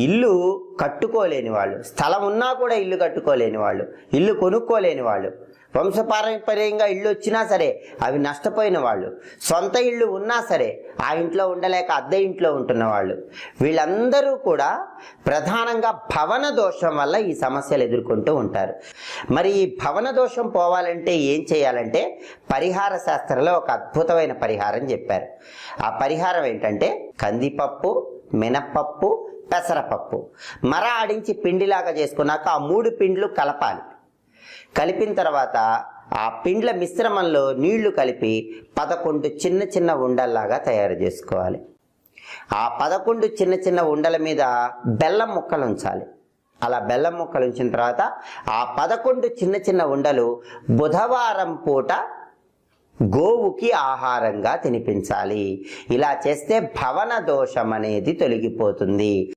ఇల్లు కట్టుకోలేని వాళ్ళు, స్థలం ఉన్నా కూడా ఇల్లు కట్టుకోలేని వాళ్ళు, ఇల్లు కొనుక్కోలేని వాళ్ళు, వంశపారంపర్యంగా ఇల్లు వచ్చినా సరే అవి నష్టపోయిన వాళ్ళు, సొంత ఇల్లు ఉన్నా సరే ఆ ఇంట్లో ఉండలేక అద్దె ఇంట్లో ఉంటున్న వాళ్ళు, వీళ్ళందరూ కూడా ప్రధానంగా భవన దోషం వల్ల ఈ సమస్యలు ఎదుర్కొంటూ ఉంటారు. మరి ఈ భవన దోషం పోవాలంటే ఏం చేయాలంటే పరిహార శాస్త్రంలో ఒక అద్భుతమైన పరిహారం చెప్పారు. ఆ పరిహారం ఏంటంటే కందిపప్పు, మినప్పప్పు, పెసరపప్పు మర ఆడించి పిండిలాగా చేసుకున్నాక ఆ 3 పిండ్లు కలపాలి. కలిపిన తర్వాత ఆ పిండ్ల మిశ్రమంలో నీళ్లు కలిపి 11 చిన్న చిన్న ఉండల్లాగా తయారు చేసుకోవాలి. ఆ 11 చిన్న చిన్న ఉండల మీద బెల్లం ముక్కలు ఉంచాలి. అలా బెల్లం ముక్కలు ఉంచిన తర్వాత ఆ 11 చిన్న చిన్న ఉండలు బుధవారం పూట గోవుకి ఆహారంగా తినిపించాలి. ఇలా చేస్తే భవన దోషం అనేది తొలగిపోతుంది.